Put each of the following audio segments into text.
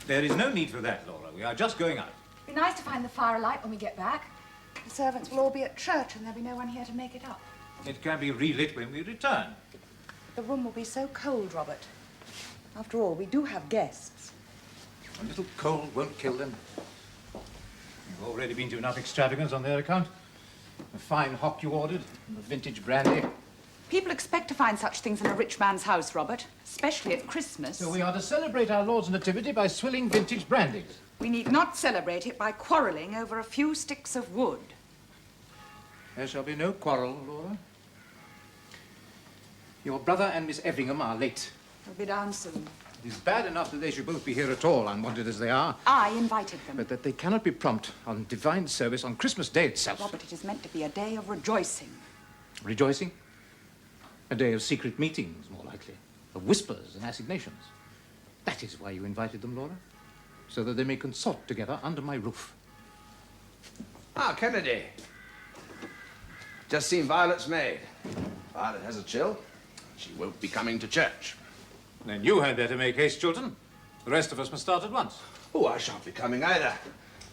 There is no need for that, Laura. We are just going out. It'd be nice to find the fire alight when we get back. The servants will all be at church and there'll be no one here to make it up. It can be relit when we return. The room will be so cold, Robert. After all, we do have guests. A little cold won't kill them. You've already been to enough extravagance on their account. The fine hock you ordered, and the vintage brandy. People expect to find such things in a rich man's house, Robert, especially at Christmas. So we are to celebrate our Lord's nativity by swilling vintage brandies. We need not celebrate it by quarrelling over a few sticks of wood. There shall be no quarrel, Laura. Your brother and Miss Everingham are late. They'll be down soon. It is bad enough that they should both be here at all, unwanted as they are. I invited them. But that they cannot be prompt on divine service on Christmas Day itself. Robert, it is meant to be a day of rejoicing. Rejoicing? A day of secret meetings, more likely. Of whispers and assignations. That is why you invited them, Laura. So that they may consort together under my roof. Ah, Kennedy. Just seen Violet's maid. Violet has a chill. She won't be coming to church. Then you had better make haste, Chilton. The rest of us must start at once. Oh, I shan't be coming either.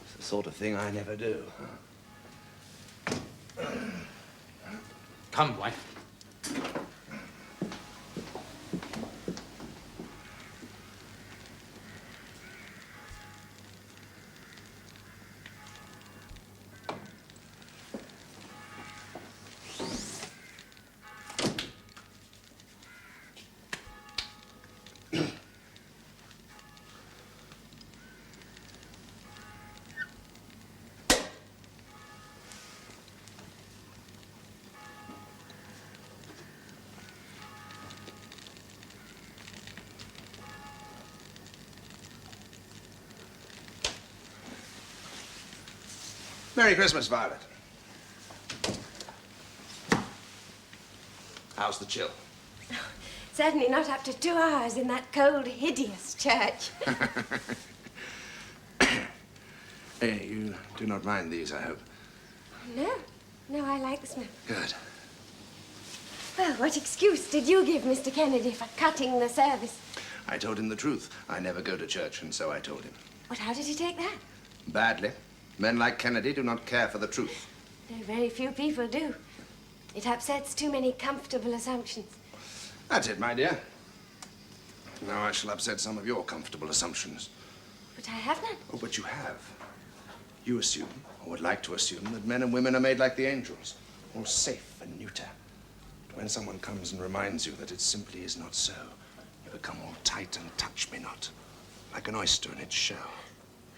It's the sort of thing I never do. Come, wife. Merry Christmas, Violet. How's the chill? Certainly not up to 2 hours in that cold, hideous church. Hey, you do not mind these, I hope. No. No, I like the smell. Good. Well, what excuse did you give Mr. Kennedy for cutting the service? I told him the truth. I never go to church, and so I told him. But how did he take that? Badly. Men like Kennedy do not care for the truth. Very few people do. It upsets too many comfortable assumptions. That's it, my dear. Now I shall upset some of your comfortable assumptions. But I have none. Oh, but you have. You assume, or would like to assume, that men and women are made like the angels, all safe and neuter. But when someone comes and reminds you that it simply is not so, you become all tight and touch-me-not, like an oyster in its shell.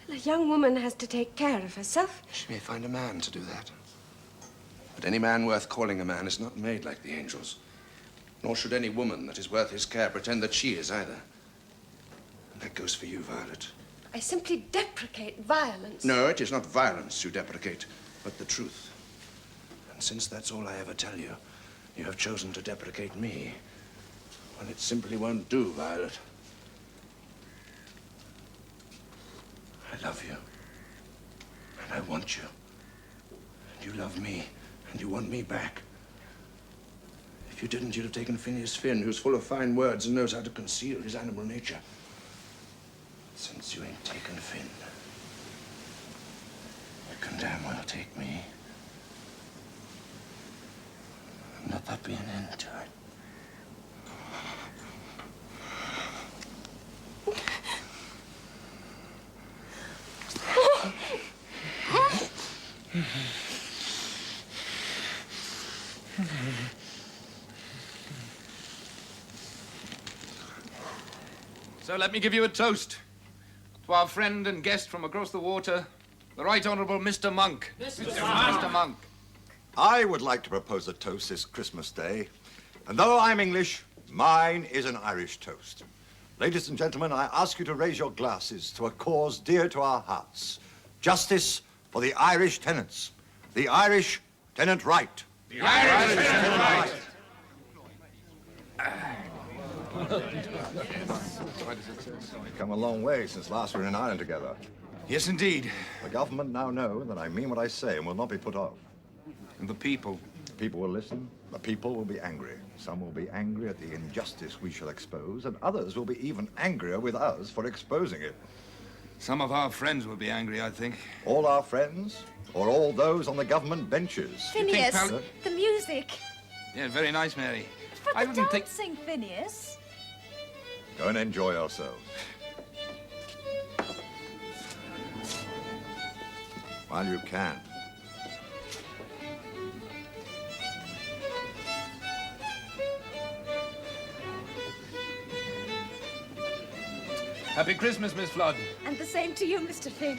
Well, a young woman has to take care of herself. She may find a man to do that. But any man worth calling a man is not made like the angels. Nor should any woman that is worth his care pretend that she is either. And that goes for you, Violet. I simply deprecate violence. No, it is not violence you deprecate, but the truth. And since that's all I ever tell you, you have chosen to deprecate me. Well, it simply won't do, Violet. I love you. And I want you. And you love me. And you want me back. If you didn't, you'd have taken Phineas Finn, who's full of fine words and knows how to conceal his animal nature. Since you ain't taken Finn, you can damn well take me. And let that be an end to it. So let me give you a toast to our friend and guest from across the water, the Right Honourable Mr. Monk. Mr. Monk. I would like to propose a toast this Christmas Day. And though I'm English, mine is an Irish toast. Ladies and gentlemen, I ask you to raise your glasses to a cause dear to our hearts. Justice for the Irish tenants. The Irish tenant right. The Irish tenant right. We've come a long way since last we were in Ireland together. Yes, indeed. The government now know that I mean what I say and will not be put off. And the people. The people will listen. The people will be angry. Some will be angry at the injustice we shall expose, and others will be even angrier with us for exposing it. Some of our friends will be angry, I think. All our friends, or all those on the government benches? Phineas, Pal- the music. Yeah, very nice, Mary. But I the wouldn't think... dancing, Phineas. Go and enjoy yourselves. While you can. Happy Christmas, Miss Flood. And the same to you, Mr. Finn.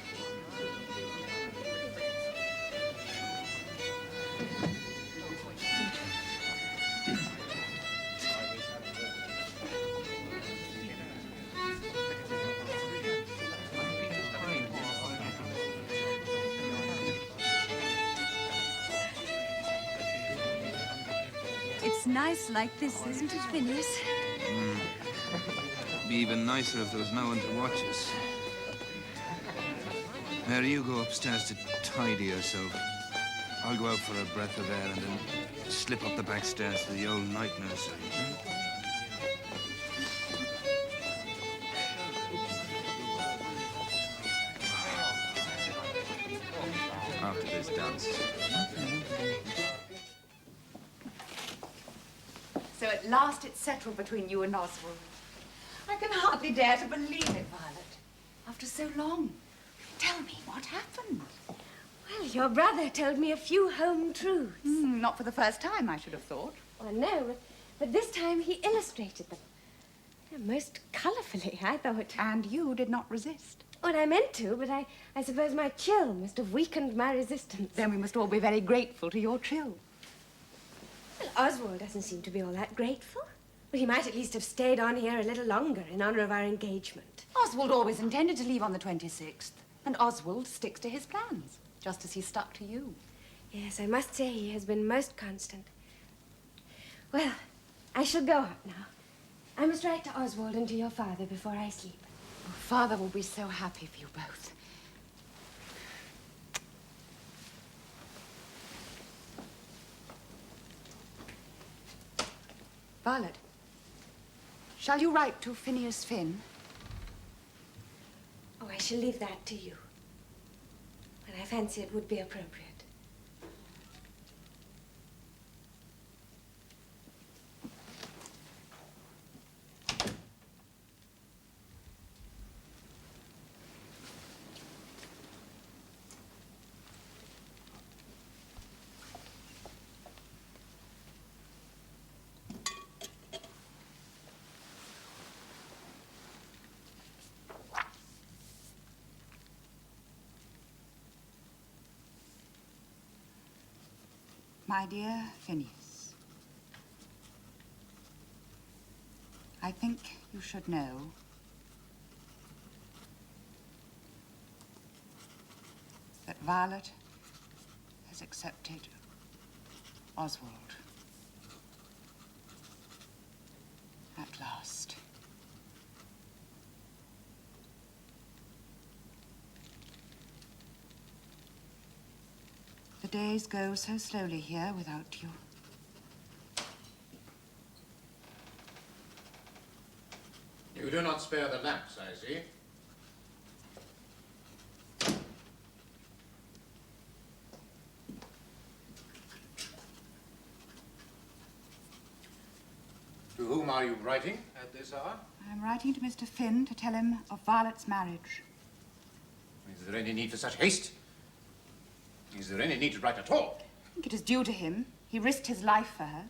It's nice like this, isn't it, Phineas? It'd be even nicer if there was no one to watch us. Mary, you go upstairs to tidy yourself. I'll go out for a breath of air and then slip up the back stairs to the old night nursery. After this dance. So at last it's settled between you and Oswald. I can hardly dare to believe it, Violet. After so long. Tell me, what happened? Well, your brother told me a few home truths. Not for the first time, I should have thought. Well, no, but this time he illustrated them. Most colourfully, I thought. And you did not resist. Well, I meant to, but I suppose my chill must have weakened my resistance. Then we must all be very grateful to your chill. Well, Oswald doesn't seem to be all that grateful. Well, he might at least have stayed on here a little longer in honour of our engagement. Oswald always intended to leave on the 26th. And Oswald sticks to his plans, just as he stuck to you. Yes, I must say he has been most constant. Well, I shall go up now. I must write to Oswald and to your father before I sleep. Oh, Father will be so happy for you both. Violet, shall you write to Phineas Finn? Oh, I shall leave that to you. But I fancy it would be appropriate. My dear Phineas, I think you should know that Violet has accepted Oswald at last. The days go so slowly here without you. You do not spare the lamps, I see. To whom are you writing at this hour? I'm writing to Mr. Finn to tell him of Violet's marriage. Is there any need for such haste? Is there any need to write at all? I think it is due to him. He risked his life for her.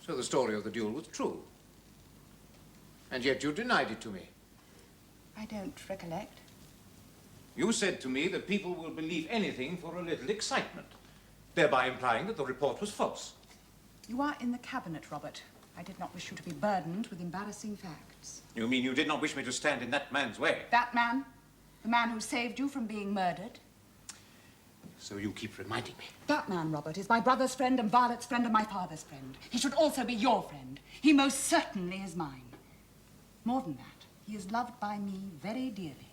So the story of the duel was true. And yet you denied it to me. I don't recollect. You said to me that people will believe anything for a little excitement, thereby implying that the report was false. You are in the cabinet, Robert. I did not wish you to be burdened with embarrassing facts. You mean you did not wish me to stand in that man's way? That man? The man who saved you from being murdered? So you keep reminding me. That man, Robert, is my brother's friend and Violet's friend and my father's friend. He should also be your friend. He most certainly is mine. More than that, he is loved by me very dearly.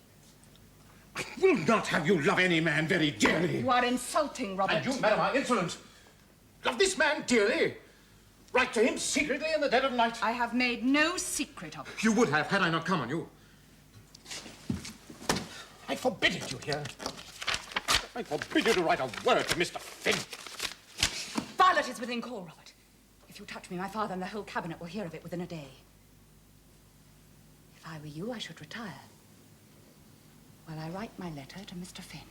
I will not have you love any man very dearly. You are insulting, Robert. And you, madam, are insolent. Love this man dearly. Write to him secretly in the dead of night. I have made no secret of it. You would have, had I not come on you. I forbid it, you hear? I forbid you to write a word to Mr. Finn. Violet is within call, Robert. If you touch me, my father and the whole cabinet will hear of it within a day. If I were you, I should retire while I write my letter to Mr. Finn.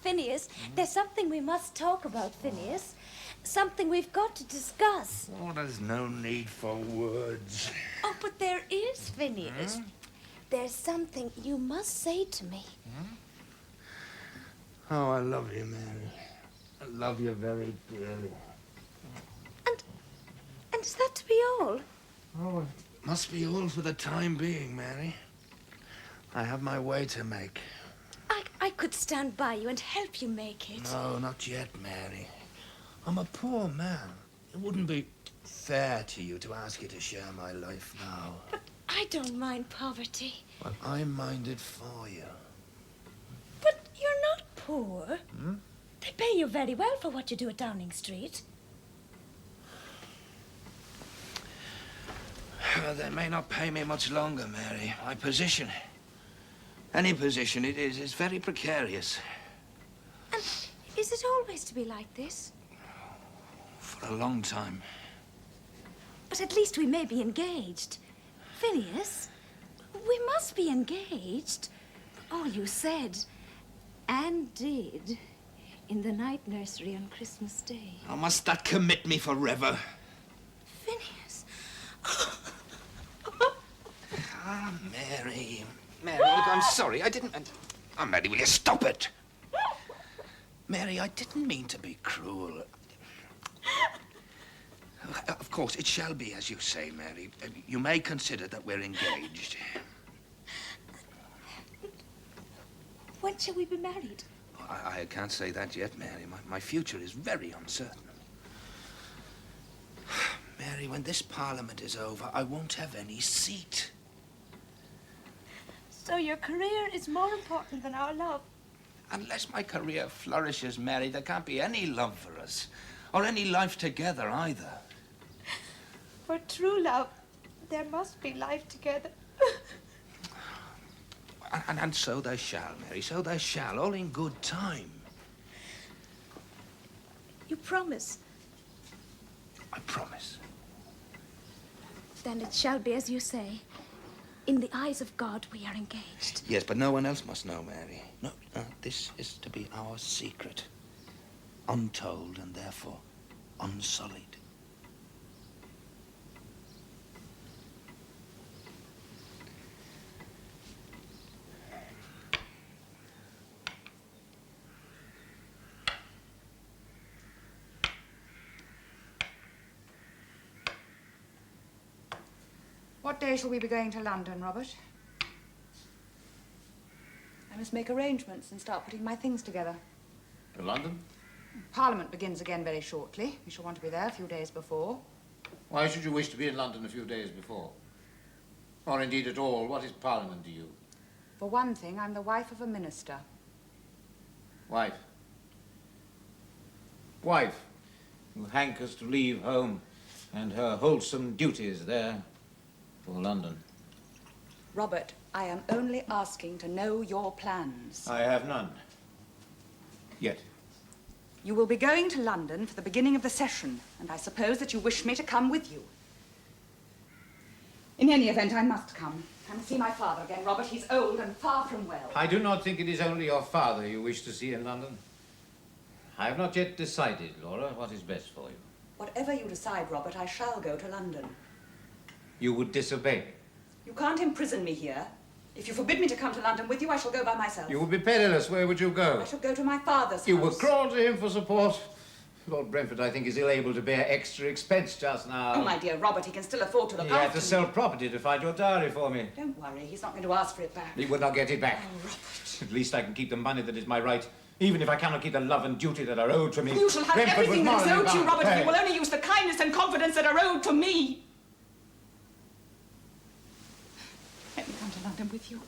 Phineas, there's something we must talk about, Phineas. Something we've got to discuss. Oh, there's no need for words. Oh, but there is, Phineas. There's something you must say to me. Oh, I love you, Mary. I love you very dearly. And is that to be all? Oh, it must be all for the time being, Mary. I have my way to make. I could stand by you and help you make it. No, not yet, Mary. I'm a poor man. It wouldn't be fair to you to ask you to share my life now. But I don't mind poverty. Well, I mind it for you. But you're not poor. They pay you very well for what you do at Downing Street. They may not pay me much longer, Mary. My position, any position it is very precarious. And is it always to be like this? For a long time. But at least we may be engaged. Phineas, we must be engaged. All you said and did in the night nursery on Christmas Day. Oh, must that commit me forever? Phineas. Ah, Mary. Mary, look, I'm sorry. I didn't... Oh, Mary, will you stop it? Mary, I didn't mean to be cruel. Of course, it shall be as you say, Mary. You may consider that we're engaged. When shall we be married? I can't say that yet, Mary. My future is very uncertain. Mary, when this Parliament is over, I won't have any seat. So your career is more important than our love? Unless my career flourishes, Mary, there can't be any love for us. Or any life together, either. For true love, there must be life together. And so there shall, Mary, so there shall, all in good time. You promise? I promise. Then it shall be as you say. In the eyes of God, we are engaged. Yes, but no one else must know, Mary. No, this is to be our secret. Untold and therefore unsullied. What day shall we be going to London, Robert? I must make arrangements and start putting my things together. To London? Parliament begins again very shortly. We shall want to be there a few days before. Why should you wish to be in London a few days before? Or indeed at all, what is Parliament to you? For one thing, I'm the wife of a minister. Wife. Wife, who hankers to leave home and her wholesome duties there for London. Robert, I am only asking to know your plans. I have none. Yet. You will be going to London for the beginning of the session, and I suppose that you wish me to come with you. In any event, I must come. I must see my father again, Robert. He's old and far from well. I do not think it is only your father you wish to see in London. I have not yet decided, Laura, what is best for you. Whatever you decide, Robert, I shall go to London. You would disobey. You can't imprison me here. If you forbid me to come to London with you, I shall go by myself. You would be penniless. Where would you go? I shall go to my father's You house. would crawl to him for support. Lord Brentford, I think, is ill-able to bear extra expense just now. Oh, my dear Robert, he can still afford to look He had after to me. sell property to find your diary for me. Don't worry, he's not going to ask for it back. He would not get it back. Oh, Robert. At least I can keep the money that is my right, even if I cannot keep the love and duty that are owed to me. You shall have Brentford everything was that is morally owed to you, bound Robert, if pay. you will only use the kindness and confidence that are owed to me. Let me come to London with you.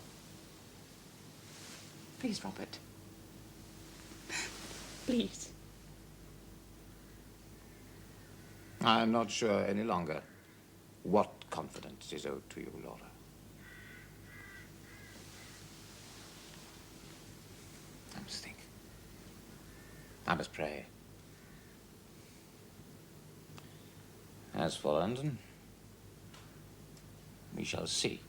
Please, Robert. Please. I am not sure any longer what confidence is owed to you, Laura. I must think. I must pray. As for London, we shall see.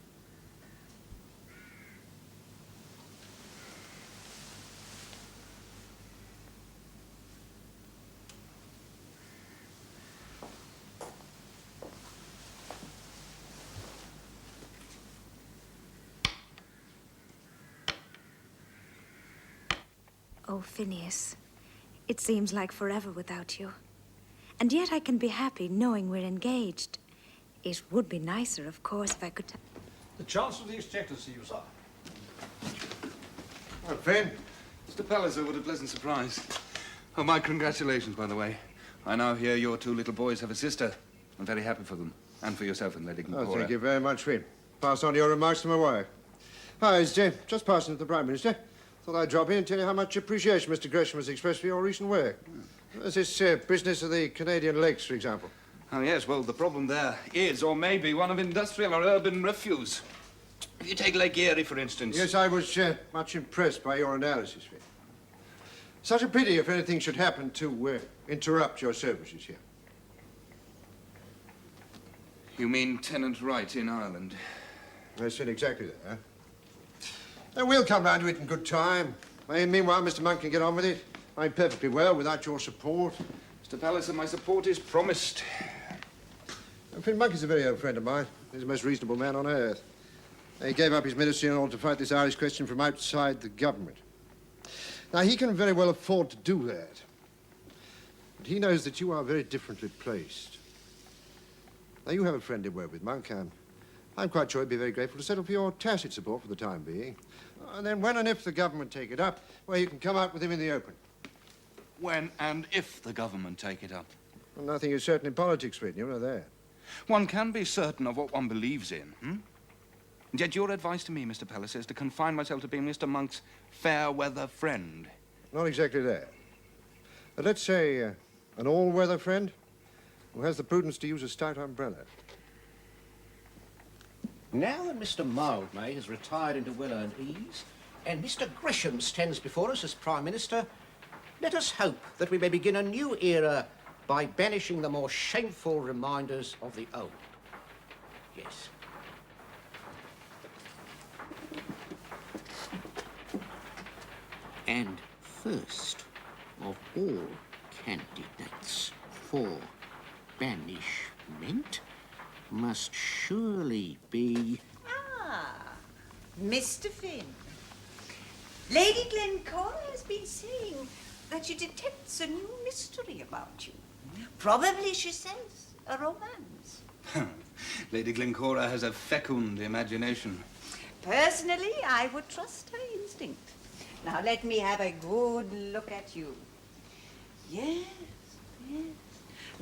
Oh, Phineas, it seems like forever without you. And yet I can be happy knowing we're engaged. It would be nicer, of course, if I could... The Chancellor of the Exchequer to see you, sir. Well, friend. Mr. Palliser, what a pleasant surprise. Oh, my congratulations, by the way. I now hear your two little boys have a sister. I'm very happy for them, and for yourself and Lady Glencora. Oh, thank you very much, friend. Pass on your remarks to my wife. Hi, it's just passing to the Prime Minister. Thought I'd drop in and tell you how much appreciation Mr. Gresham has expressed for your recent work. There's this business of the Canadian lakes, for example. Oh, yes, well, the problem there is, or maybe, one of industrial or urban refuse. If you take Lake Erie, for instance. Yes, I was much impressed by your analysis, friend. Such a pity if anything should happen to interrupt your services here. You mean tenant right in Ireland? I said exactly that, huh? We'll come round to it in good time. Meanwhile, Mr. Monk can get on with it. I'm perfectly well without your support. Mr. Palliser, my support is promised. Finn Monk is a very old friend of mine. He's the most reasonable man on earth. He gave up his ministry in order to fight this Irish question from outside the government. Now, he can very well afford to do that. But he knows that you are very differently placed. Now, you have a friendly word with Monk. I'm quite sure he'd be very grateful to settle for your tacit support for the time being. And then when and if the government take it up, well, you can come out with him in the open. When and if the government take it up? Well, nothing is certain in politics, Finn. You know that. One can be certain of what one believes in, And yet your advice to me, Mr. Palliser, is to confine myself to being Mr. Monk's fair-weather friend. Not exactly that. But let's say an all-weather friend who has the prudence to use a stout umbrella. Now that Mr. Mildmay has retired into well-earned ease, and Mr. Gresham stands before us as Prime Minister, let us hope that we may begin a new era by banishing the more shameful reminders of the old. Yes. And first of all candidates for banishment must surely be... Ah, Mr. Finn. Lady Glencora has been saying that she detects a new mystery about you. Probably, she says, a romance. Lady Glencora has a fecund imagination. Personally, I would trust her instinct. Now, let me have a good look at you. Yes, yes.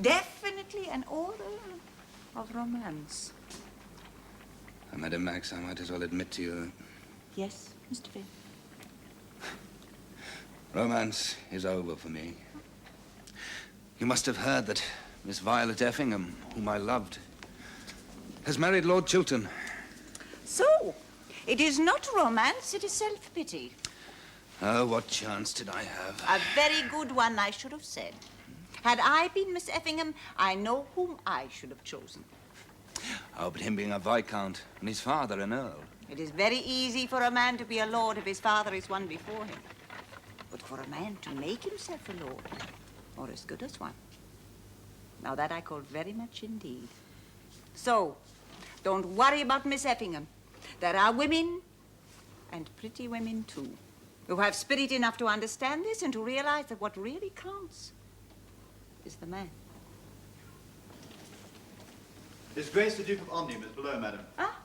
Definitely an order of romance. Madam Max, I might as well admit to you that Yes, Mr. Finn. romance is over for me. You must have heard that Miss Violet Effingham, whom I loved, has married Lord Chiltern. So, it is not romance, it is self-pity. Oh, what chance did I have? A very good one, I should have said. Had I been Miss Effingham, I know whom I should have chosen. Oh, but him being a viscount and his father an earl. It is very easy for a man to be a lord if his father is one before him. But for a man to make himself a lord, or as good as one, now that I call very much indeed. So, don't worry about Miss Effingham. There are women, and pretty women too, who have spirit enough to understand this and to realize that what really counts is the man. His Grace the Duke of Omnium is below, madam. Ah,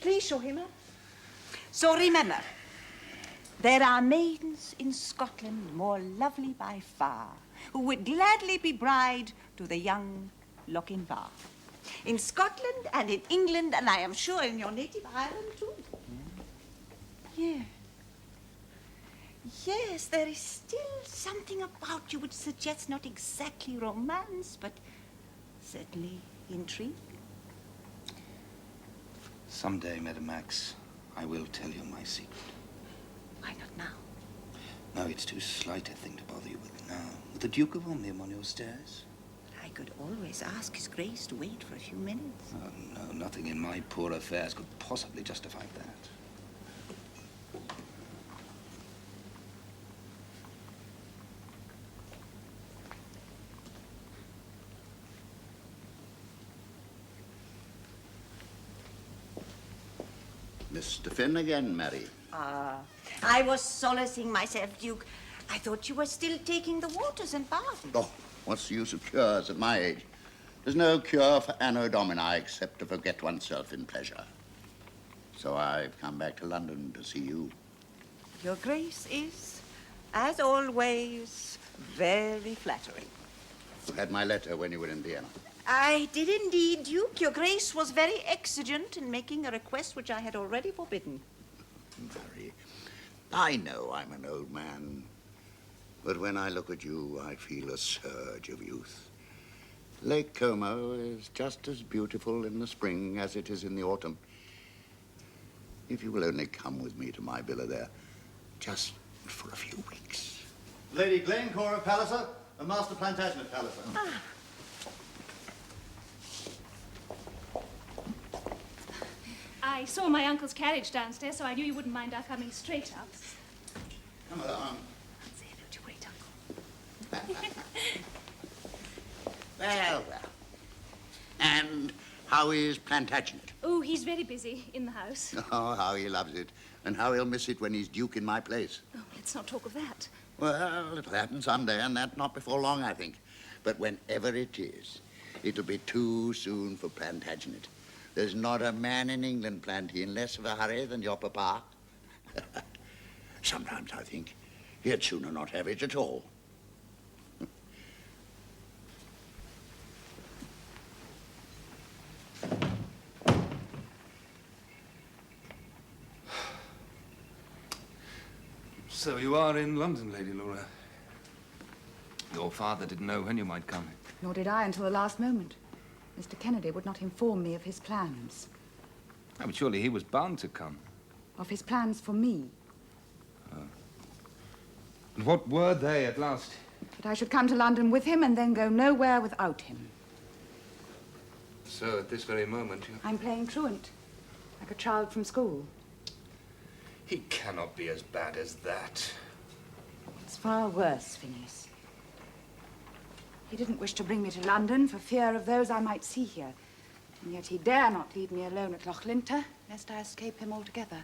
please show him up. So remember, there are maidens in Scotland more lovely by far, who would gladly be bride to the young Lochinvar. In Scotland and in England, and I am sure in your native Ireland too. Yeah. Yes, there is still something about you which suggests not exactly romance, but certainly intrigue. Someday, Madam Max, I will tell you my secret. Why not now? No, it's too slight a thing to bother you with now. With the Duke of Omnium on your stairs? I could always ask His Grace to wait for a few minutes. Oh, no, nothing in my poor affairs could possibly justify that. Mr. Finn again, Mary. Ah, I was solacing myself, Duke. I thought you were still taking the waters and bathing. Oh, what's the use of cures at my age? There's no cure for Anno Domini except to forget oneself in pleasure. So I've come back to London to see you. Your Grace is, as always, very flattering. You had my letter when you were in Vienna. I did indeed, Duke. Your Grace was very exigent in making a request which I had already forbidden. Mary, I know I'm an old man, but when I look at you, I feel a surge of youth. Lake Como is just as beautiful in the spring as it is in the autumn. If you will only come with me to my villa there, just for a few weeks. Lady Glencore of Palliser and Master Plantagenet Palliser. Ah. I saw my uncle's carriage downstairs, so I knew you wouldn't mind our coming straight up. Come along. Say hello to great uncle. Well, well. And how is Plantagenet? Oh, he's very busy in the house. Oh, how he loves it. And how he'll miss it when he's Duke in my place. Oh, let's not talk of that. Well, it'll happen someday, and that not before long, I think. But whenever it is, it'll be too soon for Plantagenet. There's not a man in England, Planty, in less of a hurry than your papa. Sometimes I think he'd sooner not have it at all. So you are in London, Lady Laura. Your father didn't know when you might come. Nor did I until the last moment. Mr. Kennedy would not inform me of his plans. Oh, but surely he was bound to come. Of his plans for me. And what were they at last? That I should come to London with him and then go nowhere without him. So at this very moment you... I'm playing truant, like a child from school. He cannot be as bad as that. It's far worse, Phineas. He didn't wish to bring me to London for fear of those I might see here. And yet he dare not leave me alone at Lochlinter, lest I escape him altogether.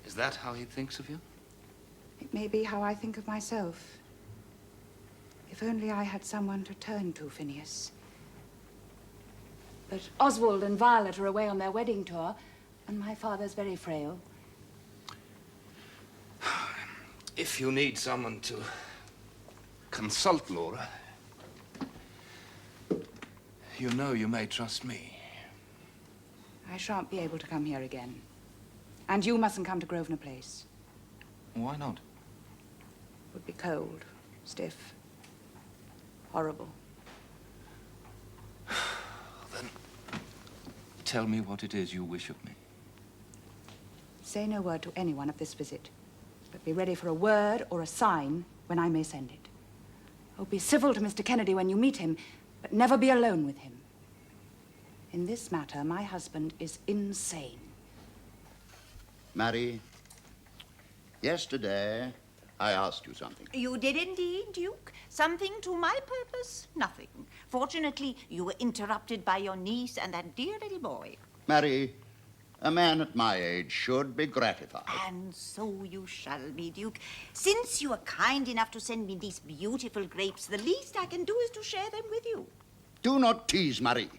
Is that how he thinks of you? It may be how I think of myself. If only I had someone to turn to, Phineas. But Oswald and Violet are away on their wedding tour, and my father's very frail. If you need someone to consult, Laura, you know you may trust me. I shan't be able to come here again. And you mustn't come to Grosvenor Place. Why not? It would be cold, stiff, horrible. Then tell me what it is you wish of me. Say no word to anyone of this visit, but be ready for a word or a sign when I may send it. Oh, be civil to Mr. Kennedy when you meet him, but never be alone with him. In this matter, my husband is insane. Mary, yesterday I asked you something. You did indeed, Duke. Something to my purpose, nothing. Fortunately, you were interrupted by your niece and that dear little boy. Mary, A man at my age should be gratified. And so you shall be, Duke. Since you are kind enough to send me these beautiful grapes, the least I can do is to share them with you. Do not tease, Marie.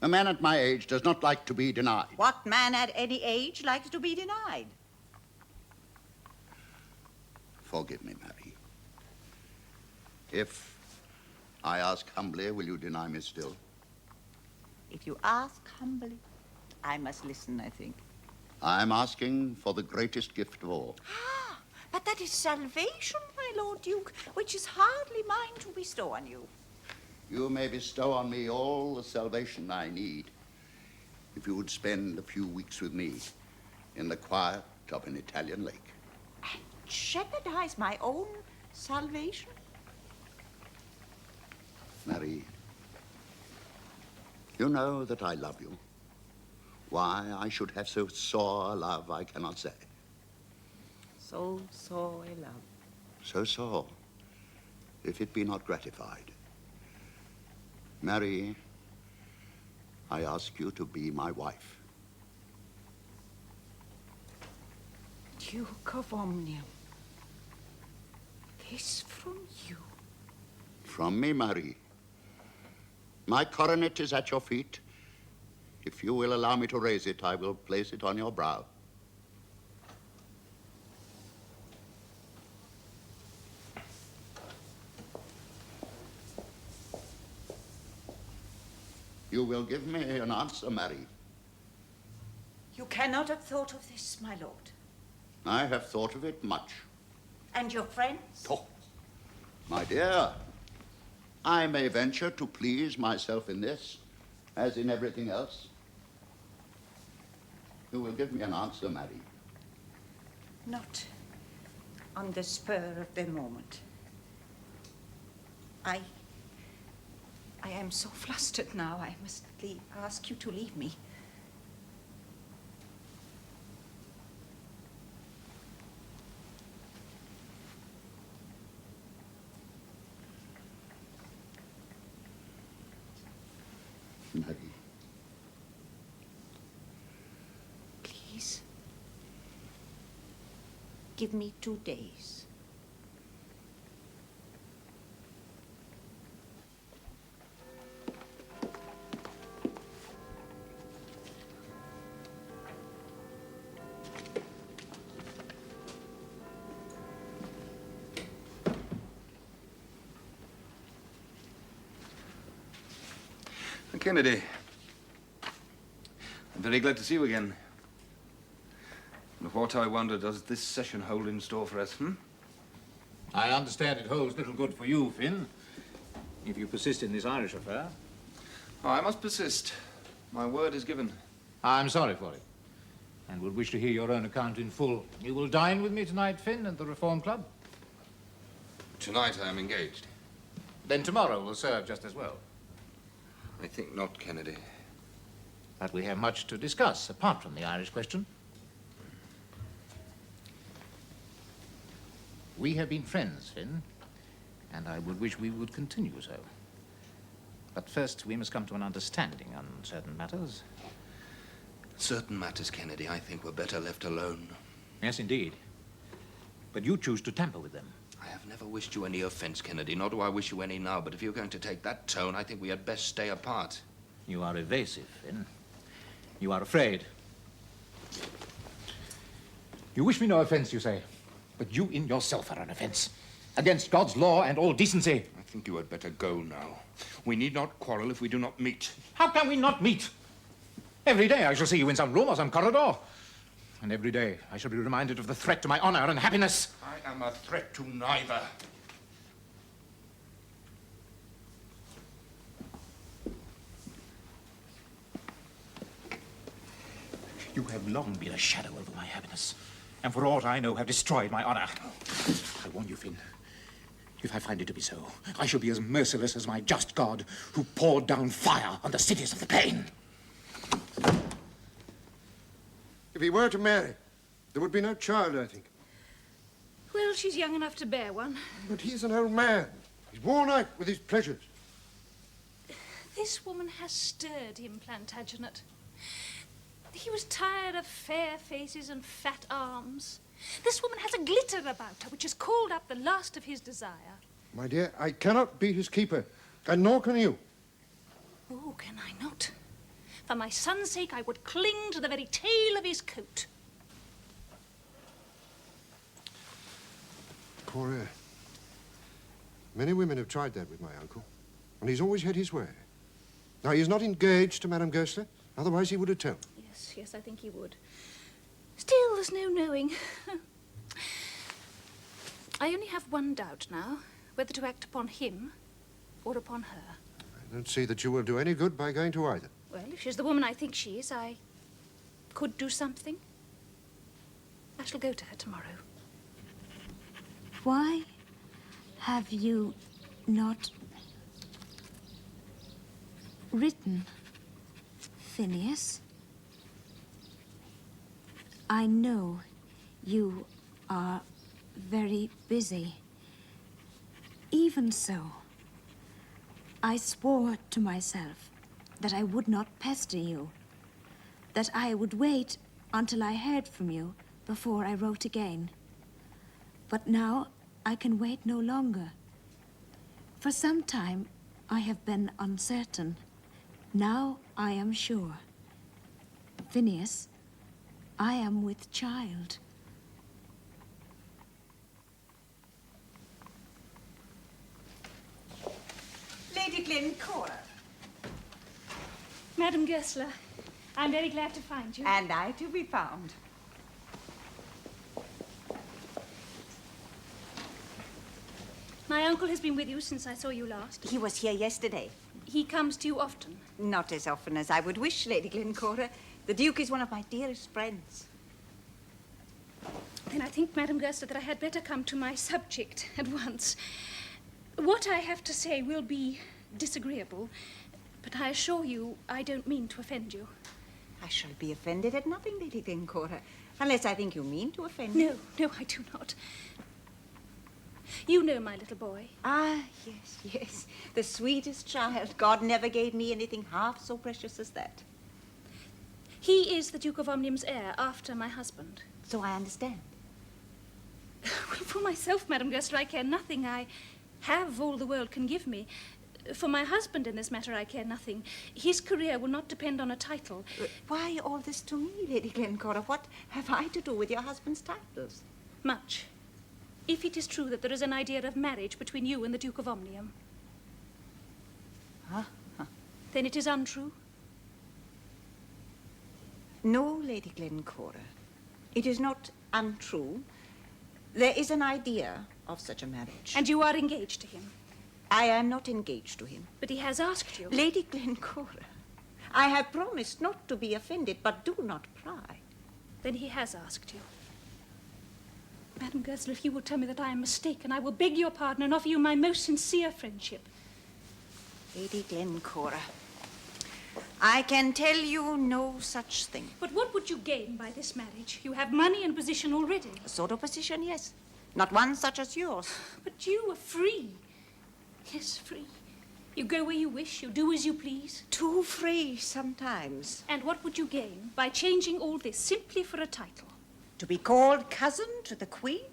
A man at my age does not like to be denied. What man at any age likes to be denied? Forgive me, Marie. If I ask humbly, will you deny me still? If you ask humbly, I must listen, I think. I'm asking for the greatest gift of all. Ah, but that is salvation, my Lord Duke, which is hardly mine to bestow on you. You may bestow on me all the salvation I need if you would spend a few weeks with me in the quiet of an Italian lake. And jeopardize my own salvation? Marie, you know that I love you. Why I should have so sore a love, I cannot say. So sore a love. So sore, if it be not gratified. Marie, I ask you to be my wife. Duke of Omnium, this from you? From me, Marie. My coronet is at your feet. If you will allow me to raise it, I will place it on your brow. You will give me an answer, Marie. You cannot have thought of this, my lord. I have thought of it much. And your friends? Oh, my dear, I may venture to please myself in this, as in everything else. You will give me an answer, Marie. Not on the spur of the moment. I am so flustered now, I must ask you to leave me. Marie. Please. Give me 2 days. Kennedy, I'm very glad to see you again. And what, I wonder, does this session hold in store for us, I understand it holds little good for you, Finn, if you persist in this Irish affair. Oh, I must persist. My word is given. I'm sorry for it, and would wish to hear your own account in full. You will dine with me tonight, Finn, at the Reform Club? Tonight I am engaged. Then tomorrow will serve just as well. I think not, Kennedy. But we have much to discuss, apart from the Irish question. We have been friends, Finn, and I would wish we would continue so. But first, we must come to an understanding on certain matters. Certain matters, Kennedy, I think were better left alone. Yes, indeed. But you choose to tamper with them. I have never wished you any offense, Kennedy, nor do I wish you any now, but if you're going to take that tone, I think we had best stay apart. You are evasive, Finn. You are afraid. You wish me no offense, you say, but you in yourself are an offense. Against God's law and all decency. I think you had better go now. We need not quarrel if we do not meet. How can we not meet? Every day I shall see you in some room or some corridor. And every day I shall be reminded of the threat to my honor and happiness. I am a threat to neither. You have long been a shadow over my happiness, and for aught I know have destroyed my honor. I warn you, Finn, if I find it to be so, I shall be as merciless as my just God, who poured down fire on the cities of the plain. If he were to marry, there would be no child, I think. Well, she's young enough to bear one. But he's an old man. He's worn out with his pleasures. This woman has stirred him, Plantagenet. He was tired of fair faces and fat arms. This woman has a glitter about her which has called up the last of his desire. My dear, I cannot be his keeper, and nor can you. Oh, can I not? For my son's sake, I would cling to the very tail of his coat. Cora, many women have tried that with my uncle, and he's always had his way. Now, he is not engaged to Madame Goesler, otherwise he would have told. Yes, I think he would. Still, there's no knowing. I only have one doubt now, whether to act upon him or upon her. I don't see that you will do any good by going to either. Well, if she's the woman I think she is, I could do something. I shall go to her tomorrow. Why have you not written, Phineas? I know you are very busy. Even so, I swore to myself that I would not pester you, that I would wait until I heard from you before I wrote again. But now I can wait no longer. For some time I have been uncertain. Now I am sure. Phineas, I am with child. Lady Glencora. Madame Goesler, I'm very glad to find you. And I to be found. My uncle has been with you since I saw you last. He was here yesterday. He comes to you often? Not as often as I would wish, Lady Glencora. The Duke is one of my dearest friends. Then I think, Madame Goesler, that I had better come to my subject at once. What I have to say will be disagreeable, but I assure you I don't mean to offend you. I shall be offended at nothing, Lady Glencora, unless I think you mean to offend me. No, I do not. You know my little boy. Ah, yes. The sweetest child. God never gave me anything half so precious as that. He is the Duke of Omnium's heir after my husband. So I understand. Well, for myself, Madame Goesler, I care nothing. I have all the world can give me. For my husband in this matter, I care nothing. His career will not depend on a title. Why all this to me, Lady Glencora? What have I to do with your husband's titles? Much. If it is true that there is an idea of marriage between you and the Duke of Omnium. Then it is untrue? No, Lady Glencora. It is not untrue. There is an idea of such a marriage. And you are engaged to him? I am not engaged to him. But he has asked you. Lady Glencora, I have promised not to be offended, but do not pry. Then he has asked you. Madame Goesler, if you will tell me that I am mistaken, I will beg your pardon and offer you my most sincere friendship. Lady Glencora, I can tell you no such thing. But what would you gain by this marriage? You have money and position already. A sort of position, yes. Not one such as yours. But you are free. Yes, free. You go where you wish, you do as you please. Too free sometimes. And what would you gain by changing all this simply for a title? To be called cousin to the Queen?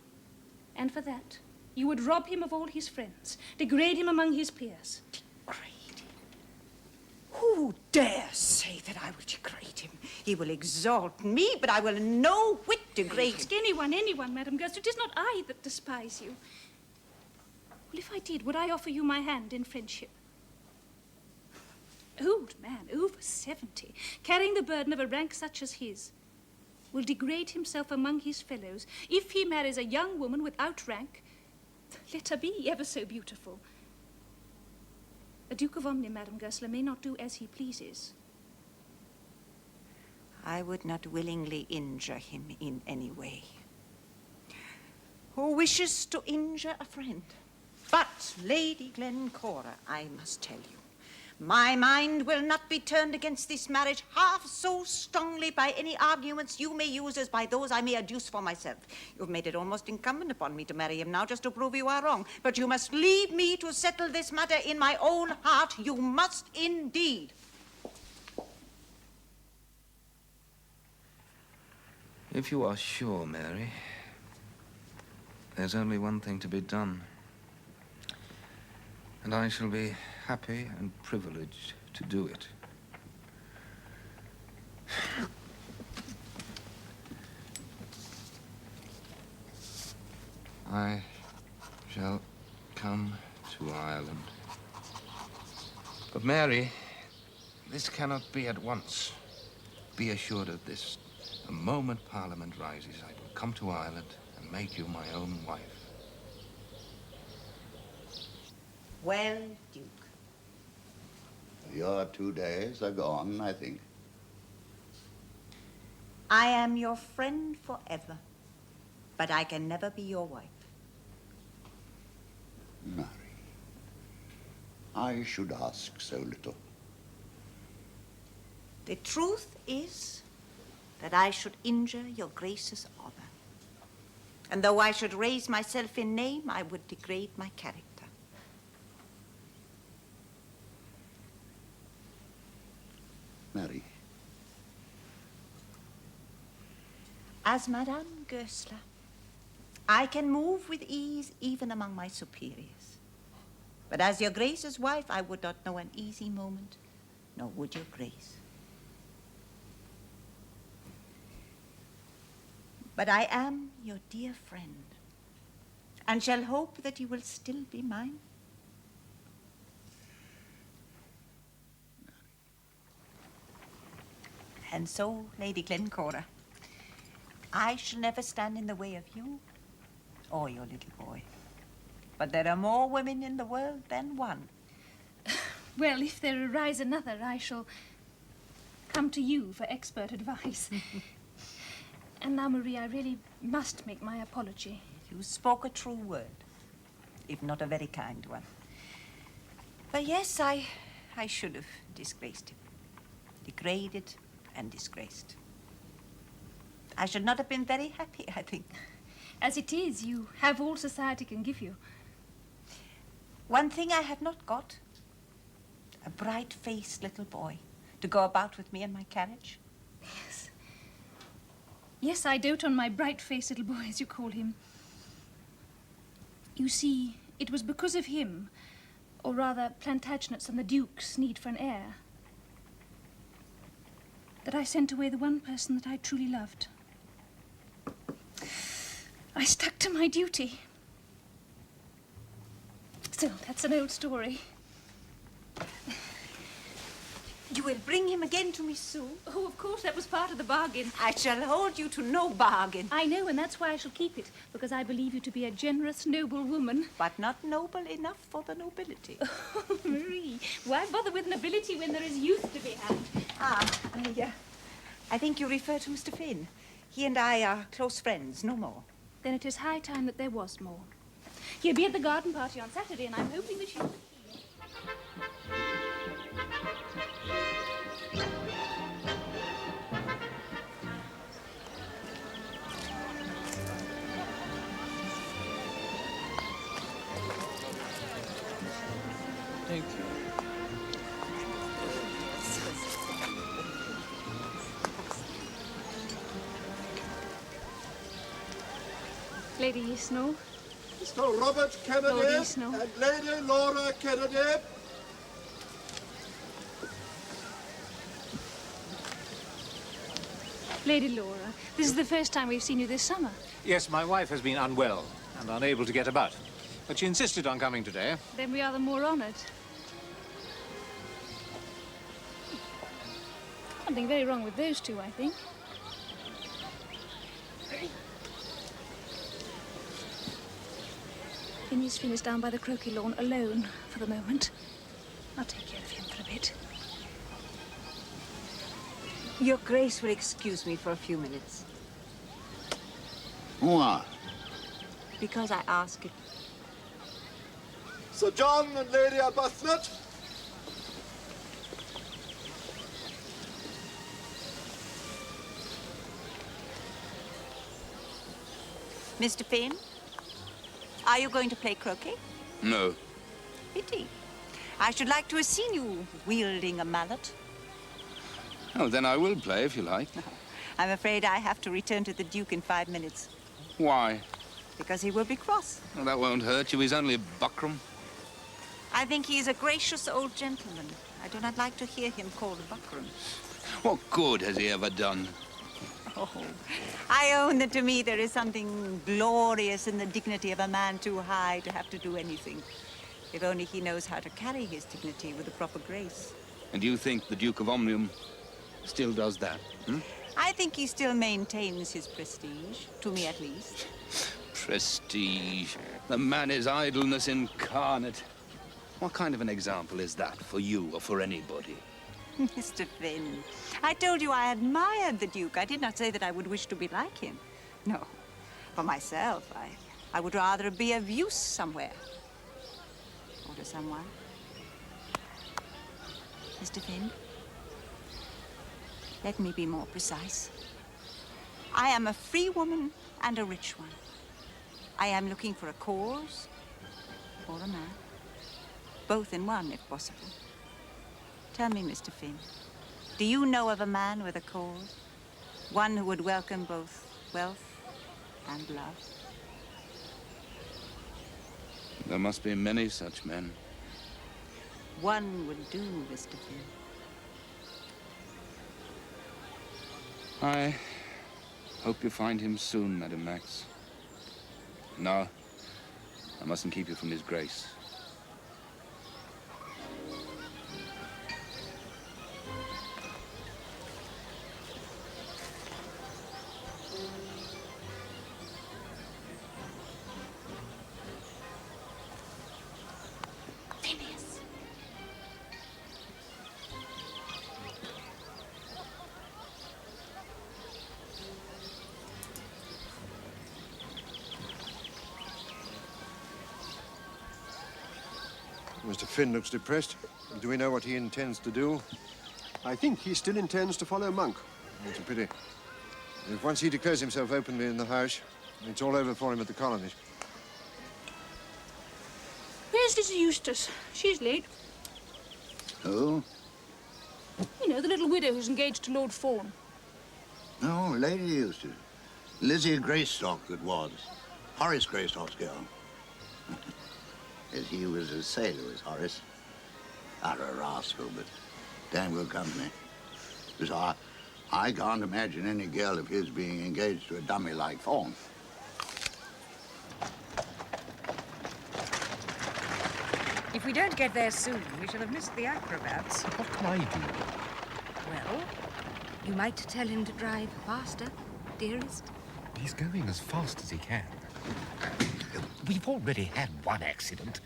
And for that, you would rob him of all his friends, degrade him among his peers. Degrade him? Who dares say that I will degrade him? He will exalt me, but I will no whit degrade him. Anyone, Madame Goesler. It is not I that despise you. Well, if I did, would I offer you my hand in friendship? Old man, over 70, carrying the burden of a rank such as his, will degrade himself among his fellows if he marries a young woman without rank, let her be ever so beautiful. A Duke of Omnium, Madame Goesler, may not do as he pleases. I would not willingly injure him in any way. Who wishes to injure a friend? But, Lady Glencora, I must tell you, my mind will not be turned against this marriage half so strongly by any arguments you may use as by those I may adduce for myself. You've made it almost incumbent upon me to marry him now just to prove you are wrong. But you must leave me to settle this matter in my own heart. You must indeed. If you are sure, Mary, there's only one thing to be done. And I shall be happy and privileged to do it. I shall come to Ireland. But Mary, this cannot be at once. Be assured of this. The moment Parliament rises, I will come to Ireland and make you my own wife. Well, Duke. Your 2 days are gone, I think. I am your friend forever, but I can never be your wife. Mary, I should ask so little. The truth is that I should injure your Grace's honor. And though I should raise myself in name, I would degrade my character. Mary. As Madame Goesler, I can move with ease even among my superiors. But as your Grace's wife, I would not know an easy moment, nor would your Grace. But I am your dear friend, and shall hope that you will still be mine. And so, Lady Glencora, I shall never stand in the way of you or your little boy. But there are more women in the world than one. Well, if there arise another, I shall come to you for expert advice. And now, Marie, I really must make my apology. You spoke a true word, if not a very kind one. But yes, I should have disgraced him. Degraded and disgraced. I should not have been very happy, I think. As it is, you have all society can give you. One thing I have not got, a bright-faced little boy to go about with me in my carriage. Yes. Yes, I dote on my bright-faced little boy, as you call him. You see, it was because of him, or rather Plantagenet's and the Duke's need for an heir, that I sent away the one person that I truly loved. I stuck to my duty. Still, that's an old story. You will bring him again to me soon? Oh, of course, that was part of the bargain. I shall hold you to no bargain. I know, and that's why I shall keep it, because I believe you to be a generous, noble woman. But not noble enough for the nobility. Oh, Marie, why bother with nobility when there is youth to be had? I think you refer to Mr. Finn. He and I are close friends, no more. Then it is high time that there was more. He'll be at the garden party on Saturday, and I'm hoping that you... Thank you. Lady Snow. Mr. Robert Kennedy Lord Snow. and Lady Laura Kennedy. Lady Laura, this is the first time we've seen you this summer. Yes, my wife has been unwell and unable to get about. But she insisted on coming today. Then we are the more honored. Something very wrong with those two, I think. Phineas Finn is down by the croquet lawn alone for the moment. I'll take care of him for a bit. Your Grace will excuse me for a few minutes. Why? Because I ask it. Sir John and Lady Arbuthnot. Mr. Finn, are you going to play croquet? No. Pity. I should like to have seen you wielding a mallet. Oh, then I will play if you like. I'm afraid I have to return to the Duke in 5 minutes. Why? Because he will be cross. Well, that won't hurt you. He's only a buckram. I think he is a gracious old gentleman. I do not like to hear him called a buckram. What good has he ever done? Oh, I own that to me there is something glorious in the dignity of a man too high to have to do anything. If only he knows how to carry his dignity with a proper grace. And you think the Duke of Omnium still does that? Hmm? I think he still maintains his prestige, to me at least. Prestige. The man is idleness incarnate. What kind of an example is that for you or for anybody? Mr. Finn, I told you I admired the Duke. I did not say that I would wish to be like him. No. For myself, I would rather be of use somewhere. Or to someone. Mr. Finn, let me be more precise. I am a free woman and a rich one. I am looking for a cause or a man. Both in one, if possible. Tell me, Mr. Finn, do you know of a man with a cause? One who would welcome both wealth and love? There must be many such men. One would do, Mr. Finn. I hope you find him soon, Madam Max. No, I mustn't keep you from his grace. Phineas. Mr. Finn looks depressed. Do we know what he intends to do? I think he still intends to follow Monk. It's a pity. If once he declares himself openly in the House, it's all over for him at the colonies. Where's Lizzie Eustace? She's late. Who? You know, the little widow who's engaged to Lord Fawn. Oh, Lady Eustace. Lizzie Greystock that was. Horace Greystock's girl. Yes, he was as sailor as Horace. Not a rascal, but damn good company. Because I can't imagine any girl of his being engaged to a dummy like Fawn. If we don't get there soon, we shall have missed the acrobats. What can I do? Well, you might tell him to drive faster, dearest. He's going as fast as he can. We've already had one accident.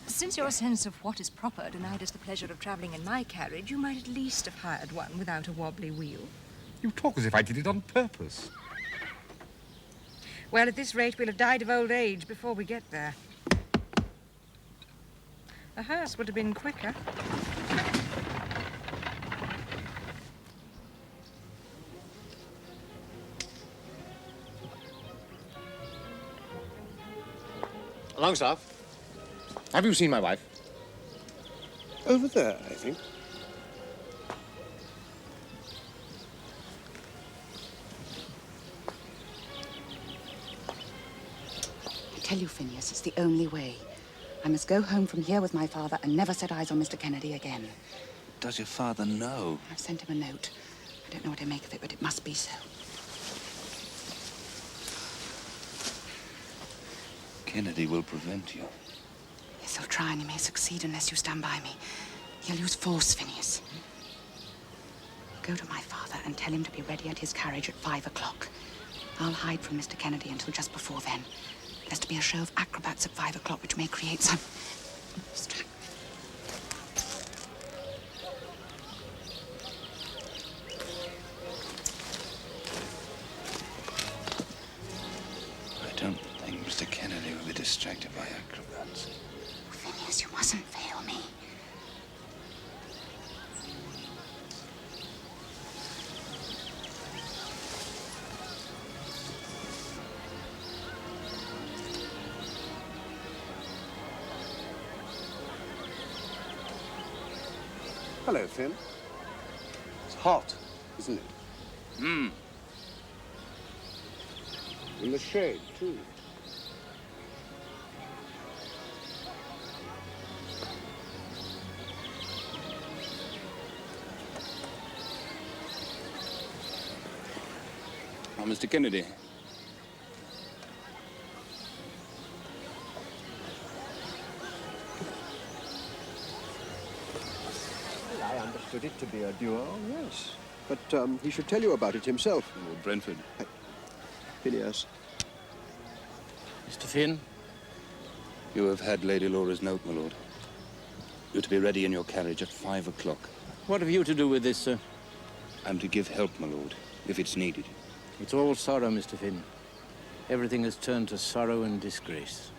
Since your sense of what is proper denied us the pleasure of travelling in my carriage, you might at least have hired one without a wobbly wheel. You talk as if I did it on purpose. Well, at this rate, we'll have died of old age before we get there. A hearse would have been quicker. Longstaff. Have you seen my wife? Over there, I think. I tell you, Phineas, it's the only way. I must go home from here with my father and never set eyes on Mr. Kennedy again. Does your father know? I've sent him a note. I don't know what to make of it, but it must be so. Kennedy will prevent you. Yes, he'll try and he may succeed unless you stand by me. He'll use force, Phineas. Go to my father and tell him to be ready at his carriage at 5 o'clock. I'll hide from Mr. Kennedy until just before then. There's to be a show of acrobats at 5 o'clock, which may create some... I don't think Mr. Kennedy will be distracted by acrobats. Phineas, you mustn't fail me. Hello, Finn. It's hot. isn't it? Hmm. In the shade, too. Oh, Mr. Kennedy. I understood it to be a duel, yes. But he should tell you about it himself. Lord Brentford. Phineas. Mr. Finn? You have had Lady Laura's note, my lord. You're to be ready in your carriage at 5 o'clock. What have you to do with this, sir? I'm to give help, my lord, if it's needed. It's all sorrow, Mr. Finn. Everything has turned to sorrow and disgrace.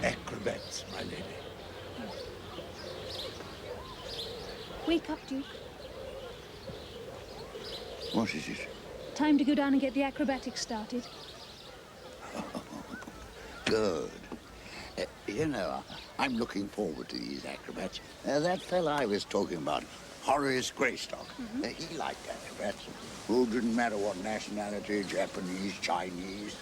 The acrobats, my lady. Wake up, Duke. What is it? Time to go down and get the acrobatics started. Good. You know, I'm looking forward to these acrobats. That fella I was talking about, Horace Greystock, he liked acrobats. Oh, didn't matter what nationality, Japanese, Chinese.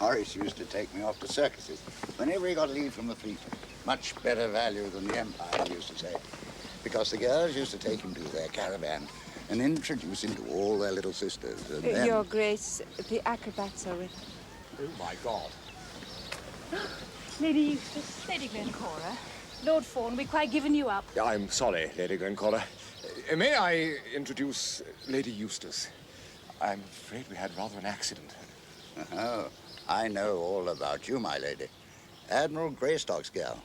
Horace used to take me off to circuses whenever he got leave from the fleet. Much better value than the Empire, he used to say. Because the girls used to take him to their caravan and introduce him to all their little sisters. And then... Your Grace, the acrobats are with... Oh, my God. Lady Eustace. Lady Glencora. Lord Fawn, we've quite given you up. I'm sorry, Lady Glencora. May I introduce Lady Eustace? I'm afraid we had rather an accident. Oh, I know all about you, my lady. Admiral Greystock's gal.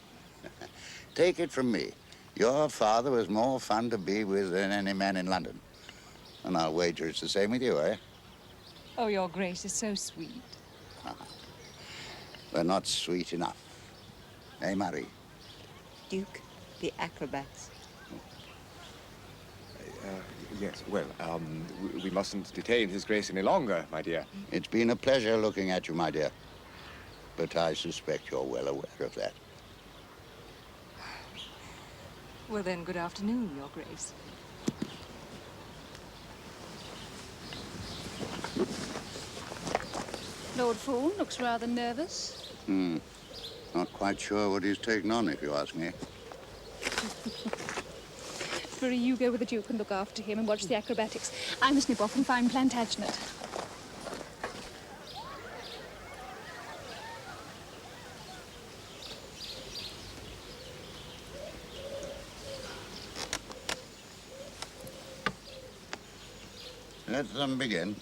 Take it from me. Your father was more fun to be with than any man in London. And I'll wager it's the same with you, eh? Oh, Your Grace is so sweet. We're not sweet enough. Eh, Marie? Duke, the acrobats. Yes, well, we mustn't detain His Grace any longer, my dear. It's been a pleasure looking at you, my dear. But I suspect you're well aware of that. Well, then, good afternoon, Your Grace. Lord Fawn looks rather nervous. Not quite sure what he's taken on, if you ask me. Marie, you go with the Duke and look after him and watch the acrobatics. I must nip off and find Plantagenet. Let them begin.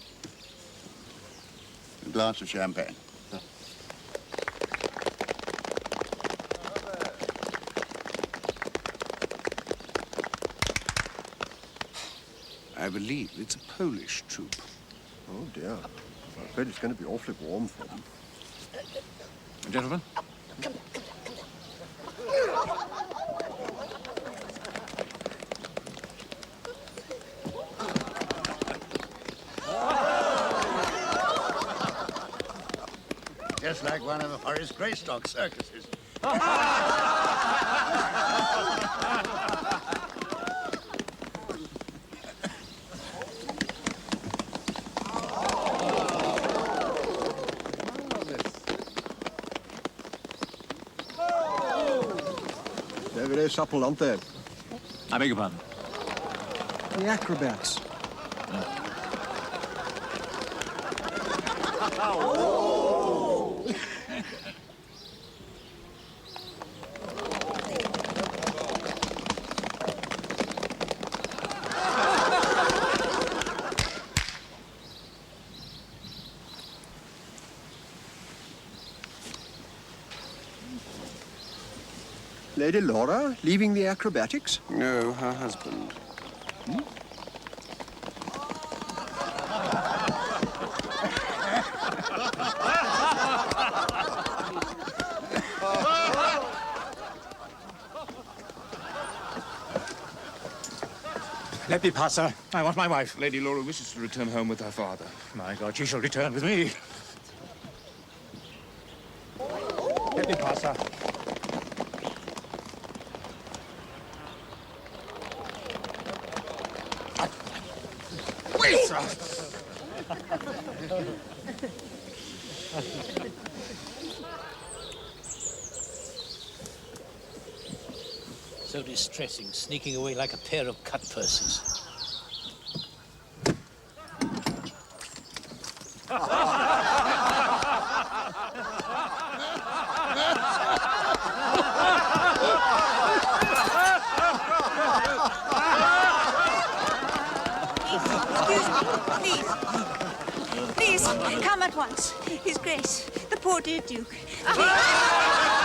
A glass of champagne. I believe it's a Polish troop. Oh, dear. I'm afraid it's going to be awfully warm for them. Gentlemen? Just like one of the Horace Greystock circuses. They're very supple, aren't they? I beg your pardon? The acrobats. Lady Laura, leaving the acrobatics? No, her husband. Let me pass, sir. I want my wife. Lady Laura wishes to return home with her father. My God, she shall return with me. Let me pass, sir. Wait, sir! So distressing, sneaking away like a pair of cut purses. Please, come at once. His Grace, the poor dear Duke. Please.